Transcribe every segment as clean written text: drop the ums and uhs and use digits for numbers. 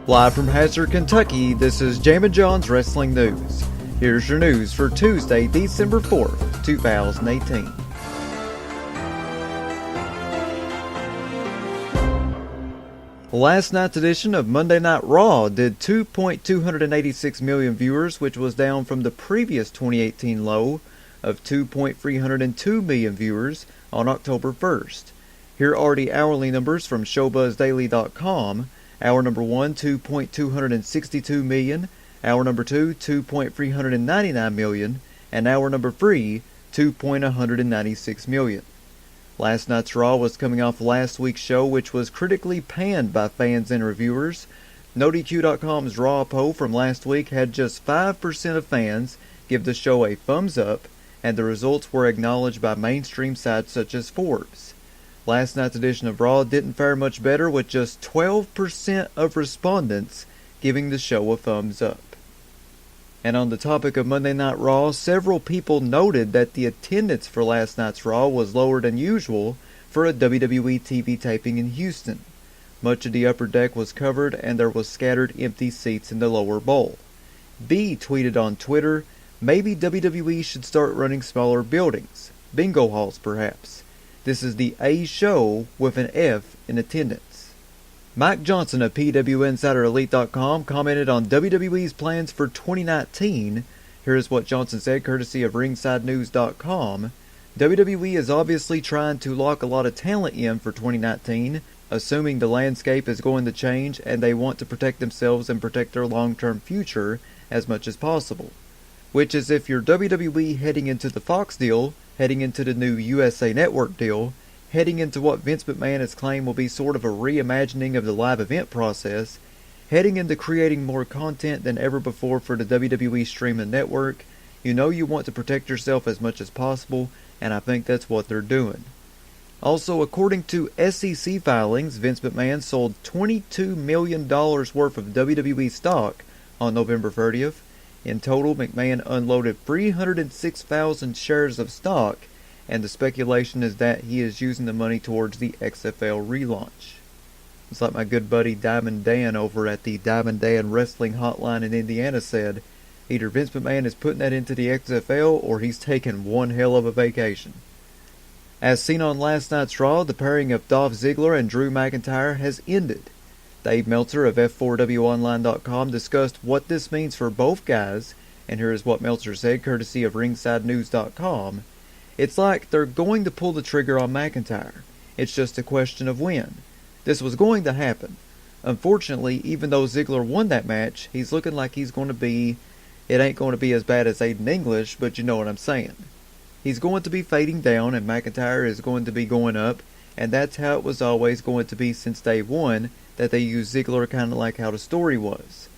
Live from Hazard, Kentucky, this is Jammin John's Wrestling News. Here's your news for Tuesday, December 4th, 2018. Last night's edition of Monday Night Raw did 2.286 million viewers, which was down from the previous 2018 low of 2.302 million viewers on October 1st. Here are the hourly numbers from ShowBuzzDaily.com. Hour number 1, 2.262 million. Hour number 2, 2.399 million. And hour number 3, 2.196 million. Last night's Raw was coming off last week's show, which was critically panned by fans and reviewers. NoDQ.com's Raw poll from last week had just 5% of fans give the show a thumbs up, and the results were acknowledged by mainstream sites such as Forbes. Last night's edition of Raw didn't fare much better, with just 12% of respondents giving the show a thumbs up. And on the topic of Monday Night Raw, several people noted that the attendance for last night's Raw was lower than usual for a WWE TV taping in Houston. Much of the upper deck was covered, and there was scattered empty seats in the lower bowl. B tweeted on Twitter, "Maybe WWE should start running smaller buildings. Bingo halls, perhaps. This is the A show with an F in attendance." Mike Johnson of PWInsiderElite.com commented on WWE's plans for 2019. Here is what Johnson said, courtesy of RingsideNews.com. WWE is obviously trying to lock a lot of talent in for 2019, assuming the landscape is going to change and they want to protect themselves and protect their long-term future as much as possible. Which is, if you're WWE heading into the Fox deal, heading into the new USA Network deal, heading into what Vince McMahon has claimed will be sort of a reimagining of the live event process, heading into creating more content than ever before for the WWE streaming network, you know you want to protect yourself as much as possible, and I think that's what they're doing. Also, according to SEC filings, Vince McMahon sold $22 million worth of WWE stock on November 30th. In total, McMahon unloaded 306,000 shares of stock, and the speculation is that he is using the money towards the XFL relaunch. It's like my good buddy Diamond Dan over at the Diamond Dan Wrestling Hotline in Indiana said, either Vince McMahon is putting that into the XFL or he's taking one hell of a vacation. As seen on last night's Raw, the pairing of Dolph Ziggler and Drew McIntyre has ended. Dave Meltzer of F4WOnline.com discussed what this means for both guys, and here is what Meltzer said, courtesy of RingsideNews.com. It's like they're going to pull the trigger on McIntyre. It's just a question of when. This was going to happen. Unfortunately, even though Ziggler won that match, he's looking like he's going to be... It ain't going to be as bad as Aiden English, but you know what I'm saying. He's going to be fading down, and McIntyre is going to be going up, and that's how it was always going to be since day one, that they used Ziggler kind of like how the story was.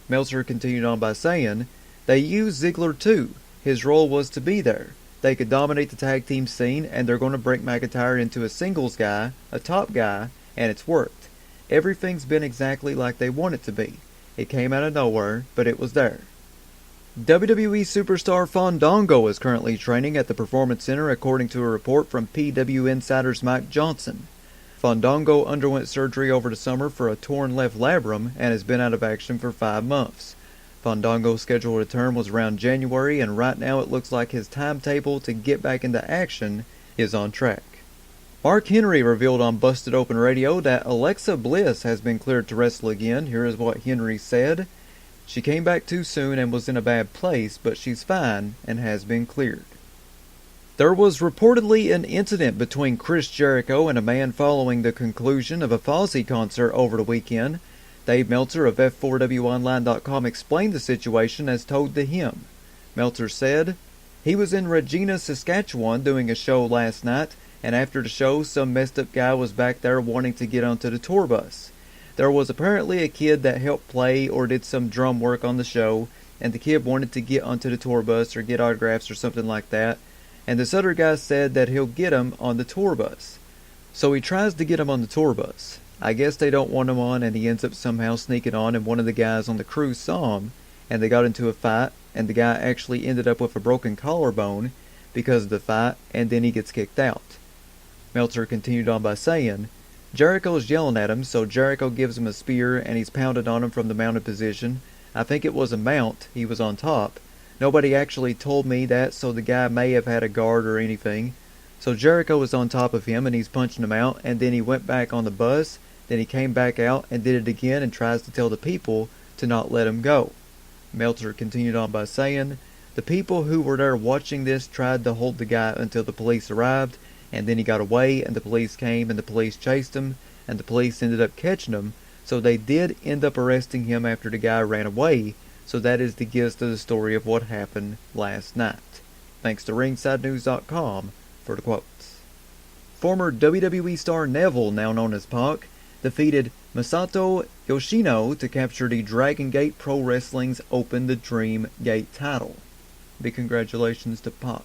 Meltzer continued on by saying, they used Ziggler too. His role was to be there. They could dominate the tag team scene, and they're going to break McIntyre into a singles guy, a top guy, and it's worked. Everything's been exactly like they want it to be. It came out of nowhere, but it was there. WWE Superstar Fandango is currently training at the Performance Center, according to a report from PW Insider's Mike Johnson. Fandango underwent surgery over the summer for a torn left labrum and has been out of action for 5 months. Fandango's scheduled return was around January, and right now it looks like his timetable to get back into action is on track. Mark Henry revealed on Busted Open Radio that Alexa Bliss has been cleared to wrestle again. Here is what Henry said. She came back too soon and was in a bad place, but she's fine and has been cleared. There was reportedly an incident between Chris Jericho and a man following the conclusion of a Fozzy concert over the weekend. Dave Meltzer of F4WOnline.com explained the situation as told to him. Meltzer said, he was in Regina, Saskatchewan doing a show last night, and after the show some messed up guy was back there wanting to get onto the tour bus. There was apparently a kid that helped play or did some drum work on the show, and the kid wanted to get onto the tour bus or get autographs or something like that. And this other guy said that he'll get him on the tour bus. So he tries to get him on the tour bus. I guess they don't want him on, and he ends up somehow sneaking on, and one of the guys on the crew saw him, and they got into a fight, and the guy actually ended up with a broken collarbone because of the fight, and then he gets kicked out. Meltzer continued on by saying, Jericho's yelling at him, so Jericho gives him a spear and he's pounding on him from the mounted position. I think it was a mount, he was on top. Nobody actually told me that, so the guy may have had a guard or anything. So Jericho was on top of him and he's punching him out, and then he went back on the bus, then he came back out and did it again and tries to tell the people to not let him go. Meltzer continued on by saying, the people who were there watching this tried to hold the guy until the police arrived, and then he got away and the police came and the police chased him and the police ended up catching him, so they did end up arresting him after the guy ran away. So that is the gist of the story of what happened last night. Thanks to ringsidenews.com for the quotes. Former WWE star Neville, now known as Pac, defeated Masato Yoshino to capture the Dragon Gate Pro Wrestling's Open the Dream Gate title. Big congratulations to Pac.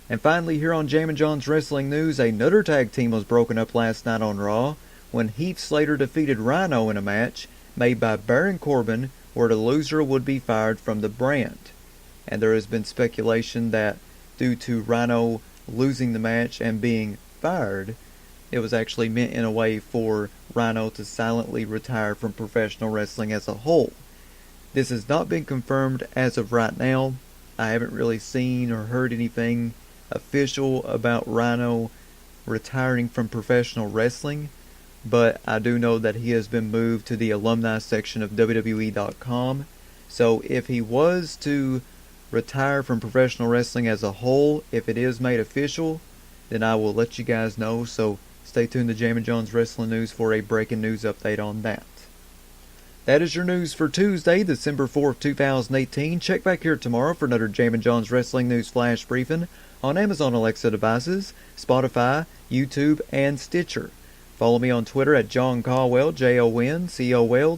And finally, here on Jammin' John's Wrestling News, another tag team was broken up last night on Raw when Heath Slater defeated Rhino in a match made by Baron Corbin, where the loser would be fired from the brand. And there has been speculation that due to Rhino losing the match and being fired, it was actually meant in a way for Rhino to silently retire from professional wrestling as a whole. This has not been confirmed as of right now. I haven't really seen or heard anything official about Rhino retiring from professional wrestling, but I do know that he has been moved to the alumni section of WWE.com. So if he was to retire from professional wrestling as a whole, if it is made official, then I will let you guys know. So stay tuned to Jammin' John's Wrestling News for a breaking news update on that. That is your news for Tuesday, December 4th, 2018. Check back here tomorrow for another Jammin' John's Wrestling News Flash Briefing on Amazon Alexa devices, Spotify, YouTube, and Stitcher. Follow me on Twitter at John Caldwell, JONCOLWELL.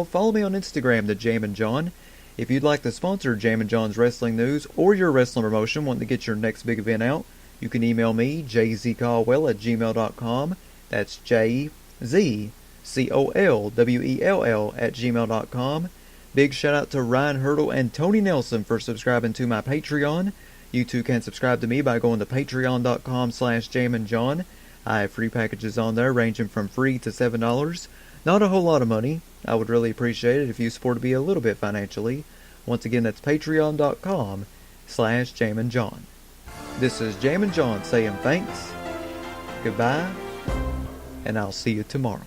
Follow me on Instagram, the Jammin' John. If you'd like to sponsor Jammin' John's Wrestling News or your wrestling promotion, wanting to get your next big event out, you can email me, jzcaldwell@gmail.com. That's JZCOLWELL@gmail.com. Big shout out to Ryan Hurdle and Tony Nelson for subscribing to my Patreon. You too can subscribe to me by going to patreon.com/JamminJohn. I have free packages on there ranging from free to $7. Not a whole lot of money. I would really appreciate it if you supported me a little bit financially. Once again, that's patreon.com/JamminJohn. This is Jammin' John saying thanks, goodbye, and I'll see you tomorrow.